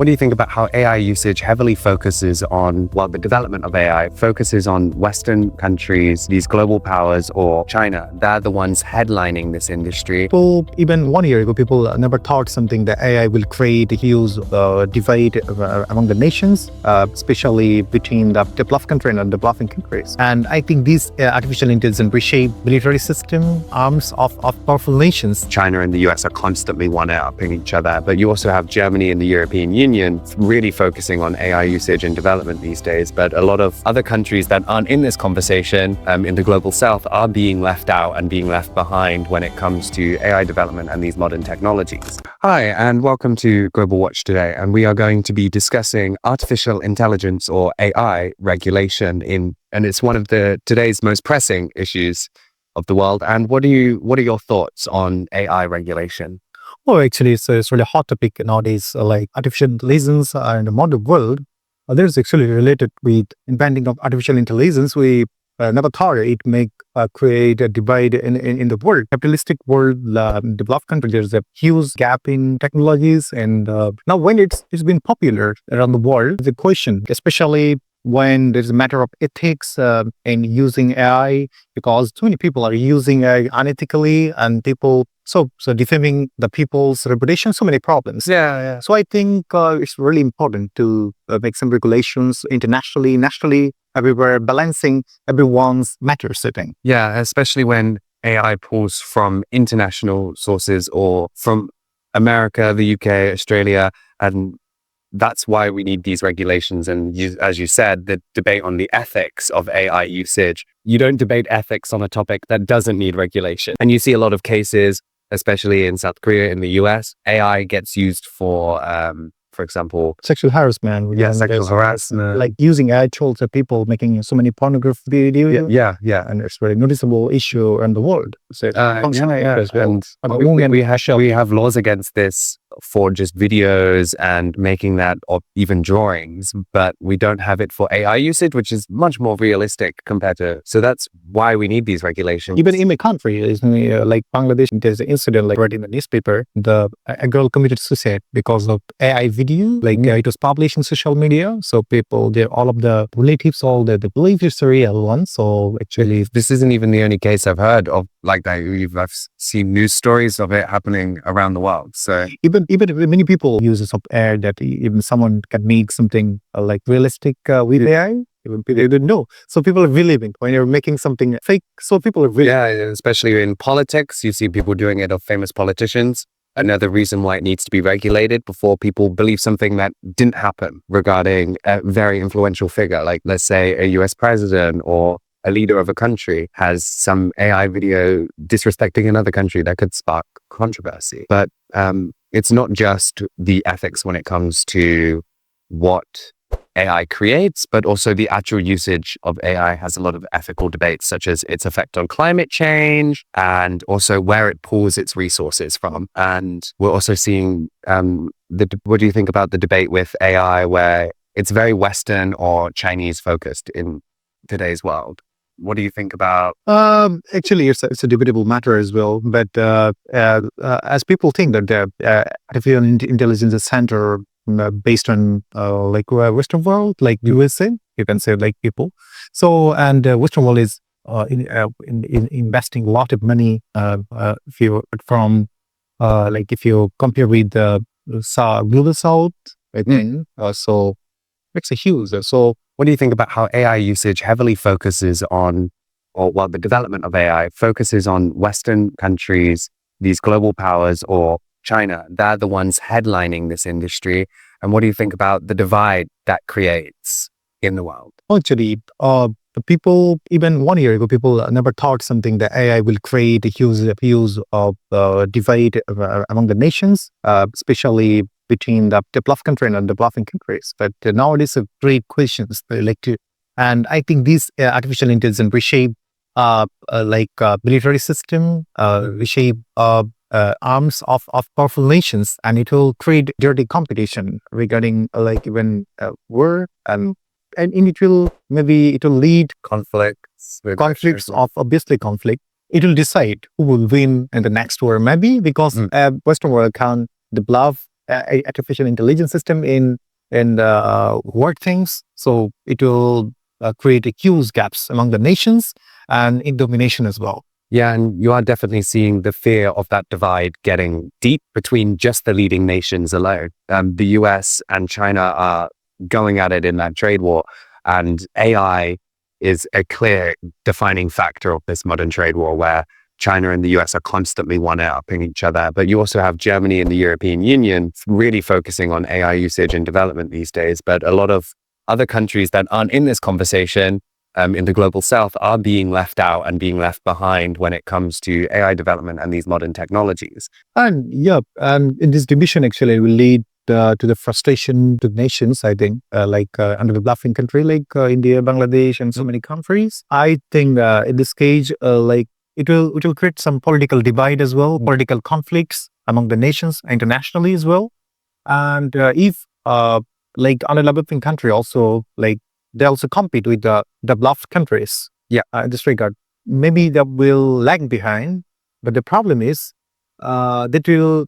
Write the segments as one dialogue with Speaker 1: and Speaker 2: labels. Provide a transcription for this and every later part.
Speaker 1: What do you think about how AI usage heavily focuses on, the development of AI focuses on Western countries, these global powers, or China? They're the ones headlining this industry.
Speaker 2: People, even 1 year ago, people never thought something that AI will create a huge divide among the nations, especially between the developed country and undeveloping countries. And I think this artificial intelligence reshape military system, arms of powerful nations.
Speaker 1: China and the US are constantly one-upping each other, but you also have Germany and the European Union really focusing on AI usage and development these days. But a lot of other countries that aren't in this conversation in the global south are being left out and being left behind when it comes to AI development and these modern technologies. Hi, and welcome to Global Watch today. And we are going to be discussing artificial intelligence or AI regulation and it's one of today's most pressing issues of the world. And what are your thoughts on AI regulation?
Speaker 2: Oh, actually, it's really hot topic nowadays, like artificial intelligence in the modern world. There's actually related with inventing of artificial intelligence. We never thought it may create a divide in the world. Capitalistic world, developed country, there's a huge gap in technologies. And now when it's been popular around the world, the question, especially when there's a matter of ethics in using AI, because too many people are using AI unethically and people so defaming the people's reputation, so many problems.
Speaker 1: Yeah.
Speaker 2: So I think it's really important to make some regulations internationally, nationally, everywhere, balancing everyone's matters, I think.
Speaker 1: Yeah, especially when AI pulls from international sources or from America, the UK, Australia, and that's why we need these regulations. And as you said, the debate on the ethics of AI usage. You don't debate ethics on a topic that doesn't need regulation. And you see a lot of cases, especially in South Korea, in the US, AI gets used for example,
Speaker 2: sexual harassment.
Speaker 1: Yeah, sexual harassment.
Speaker 2: Like using AI tools of people making so many pornography videos.
Speaker 1: Yeah.
Speaker 2: And it's a very noticeable issue around the world. So
Speaker 1: And we have laws against this for just videos and making that, or even drawings, but we don't have it for AI usage, which is much more realistic compared to. So that's why we need these regulations.
Speaker 2: Even in my country, like Bangladesh, there's an incident like read in the newspaper. A girl committed suicide because of AI video. It was published in social media. So people, all of the relatives, all they believe it's a real one. So actually,
Speaker 1: this isn't even the only case I've heard of like that. I've seen news stories of it happening around the world. So
Speaker 2: even many people use this air that even someone can make something like realistic with AI. Even people didn't know. So people are believing when you're making something fake. So people are really.
Speaker 1: Yeah, especially in politics, you see people doing it of famous politicians. Another reason why it needs to be regulated before people believe something that didn't happen regarding a very influential figure, like let's say a US president or a leader of a country has some AI video disrespecting another country that could spark controversy. But it's not just the ethics when it comes to what AI creates, but also the actual usage of AI has a lot of ethical debates, such as its effect on climate change and also where it pulls its resources from. And we're also seeing, what do you think about the debate with AI where it's very Western or Chinese focused in today's world? What do you think about?
Speaker 2: Actually, it's a debatable matter as well. But as people think that the artificial intelligence is center based on Western world, like USA, you can say like people. So and Western world is in investing a lot of money. If you compare with the global south, I think so it's a huge. So
Speaker 1: what do you think about how AI usage heavily focuses on, the development of AI focuses on Western countries, these global powers, or China? They're the ones headlining this industry. And what do you think about the divide that creates in the world?
Speaker 2: Actually, the people, even 1 year ago, people never thought something that AI will create a huge divide among the nations, especially between the developed country and undeveloping countries. But nowadays, a great questions and I think this artificial intelligence reshape military system, reshape arms of powerful nations, and it will create dirty competition regarding even war, and it will lead
Speaker 1: Conflicts
Speaker 2: of obviously conflict. It will decide who will win in the next war, maybe because Western world can develop artificial intelligence system in work things. So it will create huge gaps among the nations and in domination as well.
Speaker 1: Yeah, and you are definitely seeing the fear of that divide getting deep between just the leading nations alone. The US and China are going at it in that trade war, and AI is a clear defining factor of this modern trade war where China and the US are constantly one-upping each other. But you also have Germany and the European Union really focusing on AI usage and development these days. But a lot of other countries that aren't in this conversation in the global south are being left out and being left behind when it comes to AI development and these modern technologies.
Speaker 2: And in this division actually will lead to the frustration to nations, I think, under the bluffing country like India, Bangladesh, and so many countries. I think in this case, it will create some political divide as well, political conflicts among the nations internationally as well. And if under developing country also they also compete with the developed countries.
Speaker 1: Yeah,
Speaker 2: in this regard, maybe they will lag behind. But the problem is that will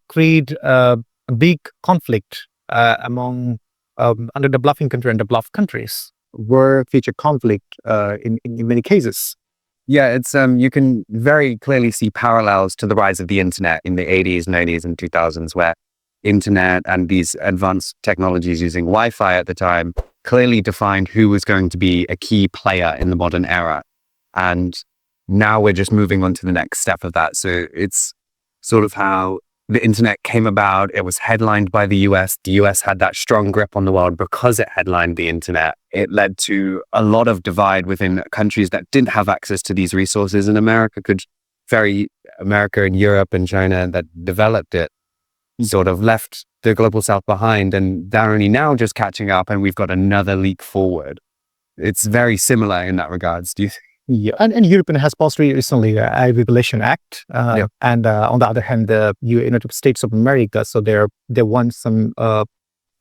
Speaker 2: create a big conflict among underdeveloping country and developed countries, where future conflict in many cases.
Speaker 1: Yeah, it's you can very clearly see parallels to the rise of the internet in the 80s, 90s, and 2000s, where internet and these advanced technologies using Wi-Fi at the time clearly defined who was going to be a key player in the modern era. And now we're just moving on to the next step of that. So it's sort of how the internet came about. It was headlined by the US. The US had that strong grip on the world because it headlined the internet. It led to a lot of divide within countries that didn't have access to these resources. And America and Europe and China that developed it sort of left the global south behind, and they're only now just catching up, and we've got another leap forward. It's very similar in that regards. Do you think?
Speaker 2: Yeah, and Europe has passed recently a Regulation Act, and on the other hand, the United States of America. So they want some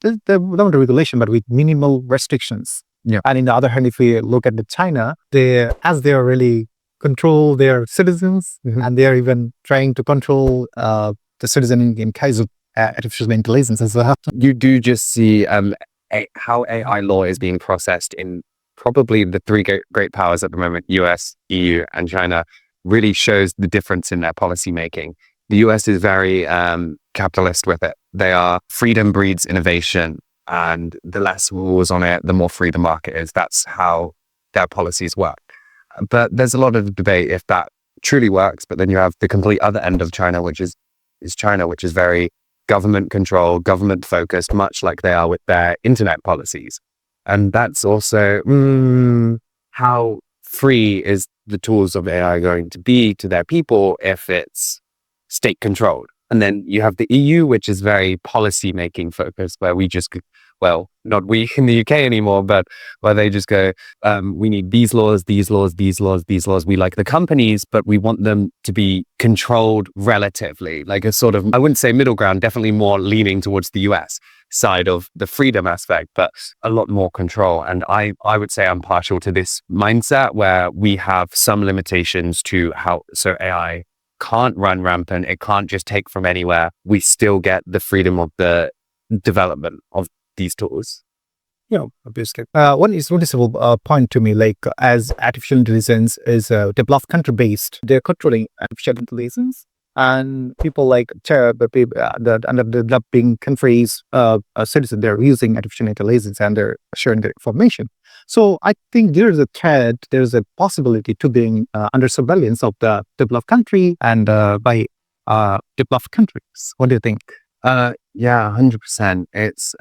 Speaker 2: they want a regulation, but with minimal restrictions.
Speaker 1: Yeah.
Speaker 2: And in the other hand, if we look at China, they are really control their citizens, and they are even trying to control the citizen in case of artificial intelligence as well.
Speaker 1: You do just see how AI law is being processed in probably the three great powers at the moment, US, EU, and China, really shows the difference in their policy making. The US is very capitalist with it. They are freedom breeds innovation, and the less rules on it, the more free the market is. That's how their policies work. But there's a lot of debate if that truly works. But then you have the complete other end of China, which is China, which is very government controlled, government focused, much like they are with their internet policies. And that's also how free is the tools of AI going to be to their people if it's state controlled. And then you have the EU, which is very policy making focused, where we just, well, not we in the UK anymore, but where they just go, we need these laws, these laws, these laws, these laws. We like the companies, but we want them to be controlled relatively, like a sort of, I wouldn't say middle ground, definitely more leaning towards the US side of the freedom aspect, but a lot more control. And I would say I'm partial to this mindset where we have some limitations to how, so AI can't run rampant. It can't just take from anywhere. We still get the freedom of the development of these tools.
Speaker 2: Yeah, obviously. One is noticeable point to me, like as artificial intelligence is developed country based, they're controlling artificial intelligence, and people like the underdeveloping countries, citizens, they're using artificial intelligence and they're sharing their information. So I think there's a threat, there's a possibility to being under surveillance of the developed country and by developed countries. What do you think?
Speaker 1: Yeah, 100%. It's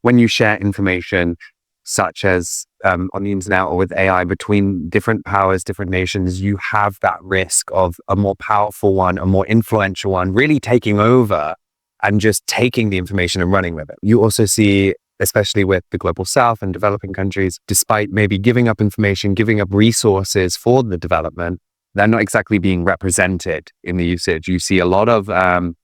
Speaker 1: when you share information such as on the internet or with AI between different powers, different nations, you have that risk of a more powerful one, a more influential one really taking over and just taking the information and running with it. You also see, especially with the global south and developing countries, despite maybe giving up information, giving up resources for the development, they're not exactly being represented in the usage. You see a lot of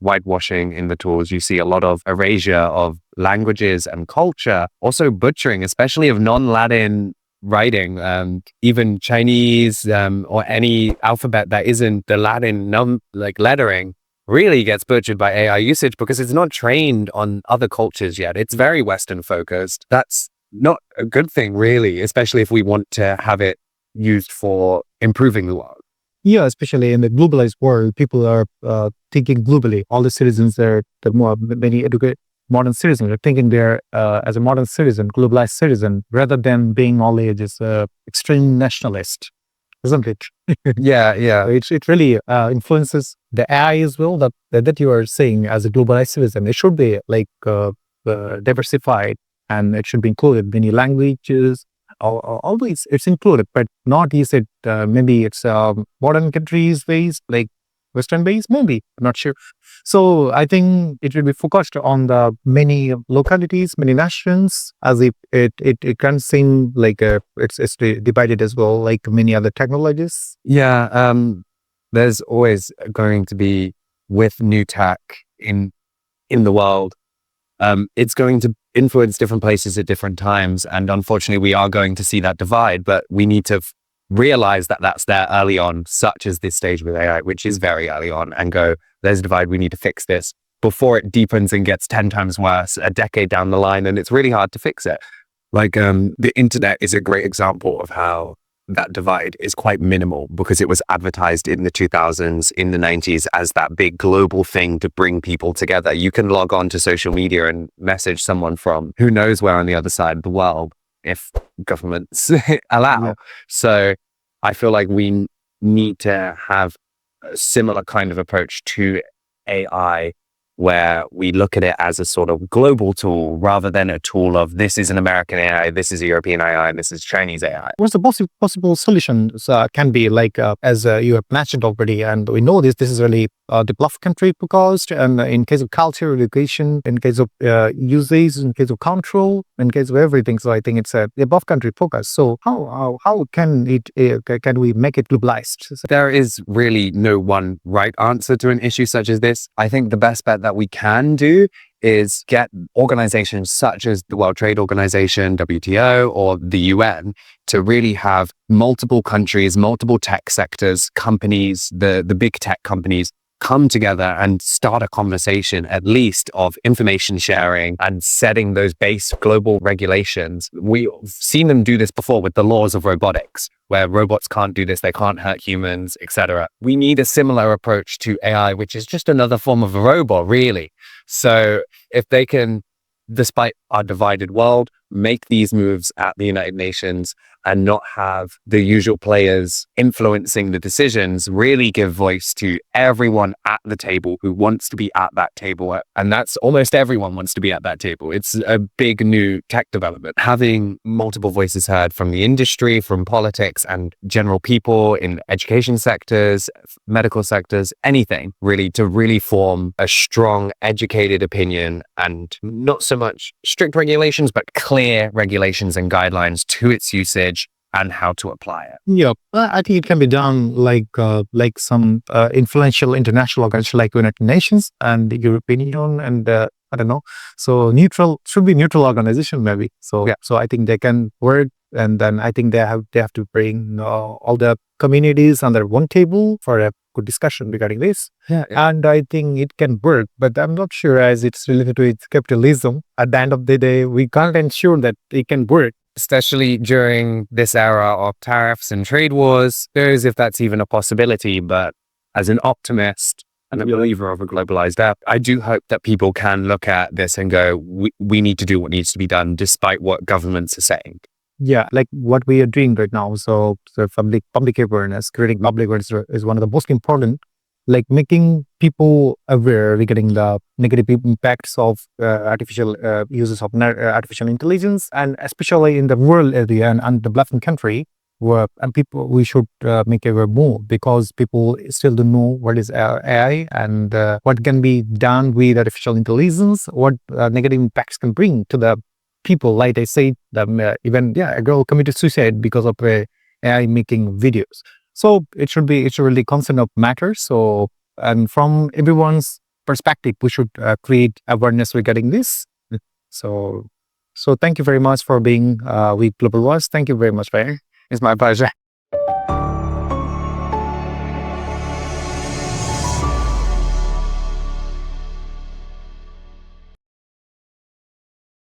Speaker 1: whitewashing in the tools. You see a lot of erasure of languages and culture, also butchering, especially of non-Latin writing, even Chinese or any alphabet that isn't the Latin lettering, really gets butchered by AI usage because it's not trained on other cultures yet. It's very Western focused. That's not a good thing, really, especially if we want to have it used for improving the world.
Speaker 2: Yeah, especially in the globalized world, people are thinking globally. All the citizens are many educated modern citizens are thinking they're as a modern citizen, globalized citizen, rather than being only just extreme nationalist, isn't it?
Speaker 1: Yeah, yeah.
Speaker 2: It really influences the AI as well that you are saying as a globalized citizen. It should be like diversified, and it should be included many languages. Always it's included, but not is it maybe it's modern countries based, like Western based, maybe I'm not sure. So I think it will be focused on the many localities, many nations, as if it can seem like it's divided as well, like many other technologies.
Speaker 1: Yeah, there's always going to be, with new tech in the world, it's going to influence different places at different times. And unfortunately, we are going to see that divide, but we need to realize that that's there early on, such as this stage with AI, which is very early on, and go, there's a divide, we need to fix this before it deepens and gets 10 times worse a decade down the line. And it's really hard to fix it. Like, the internet is a great example of how that divide is quite minimal, because it was advertised in the 2000s, in the 90s, as that big global thing to bring people together. You can log on to social media and message someone from who knows where on the other side of the world, if governments allow.
Speaker 2: Yeah.
Speaker 1: So I feel like we need to have a similar kind of approach to AI, where we look at it as a sort of global tool rather than a tool of, this is an American AI, this is a European AI, and this is Chinese AI.
Speaker 2: What's the possible solutions can be, like as you have mentioned already, and we know this is really developed country focused, and in case of culture, education, in case of usage, in case of control, in case of everything. So I think it's a above country focus. So how can can we make it globalized?
Speaker 1: There is really no one right answer to an issue such as this. I think the best bet that we can do is get organizations such as the World Trade Organization, WTO, or the UN to really have multiple countries, multiple tech sectors, companies, the big tech companies, come together and start a conversation, at least, of information sharing and setting those base global regulations. We've seen them do this before with the laws of robotics, where robots can't do this, they can't hurt humans, etc. We need a similar approach to AI, which is just another form of a robot, really. So if they can, despite our divided world, make these moves at the United Nations and not have the usual players influencing the decisions, really give voice to everyone at the table who wants to be at that table. And that's almost everyone wants to be at that table. It's a big new tech development. Having multiple voices heard from the industry, from politics, and general people in education sectors, medical sectors, anything really, to really form a strong, educated opinion, and not so much strict regulations, but clear regulations and guidelines to its usage and how to apply it.
Speaker 2: Yeah, I think it can be done like some influential international organizations like United Nations and the European Union, and I don't know. So should be neutral organization maybe. So yeah, so I think they can work, and then I think they have to bring all the communities under one table for a good discussion regarding this.
Speaker 1: Yeah.
Speaker 2: And I think it can work, but I'm not sure, as it's related to its capitalism. At the end of the day, we can't ensure that it can work.
Speaker 1: Especially during this era of tariffs and trade wars, knows if that's even a possibility. But as an optimist and a believer of a globalized app, I do hope that people can look at this and go, we need to do what needs to be done, despite what governments are saying.
Speaker 2: Yeah, like what we are doing right now. So public awareness, creating public awareness is one of the most important, like making people aware regarding the negative impacts of artificial uses of artificial intelligence, and especially in the rural area and the developing country, where and people we should make aware more, because people still don't know what is AI and what can be done with artificial intelligence, what negative impacts can bring to the people. Like I say, even a girl committed suicide because of AI making videos. So it's really concern of matter. So, and from everyone's perspective, we should create awareness regarding this. So thank you very much for being with Global Wars. Thank you very much, Faye.
Speaker 1: It's my pleasure.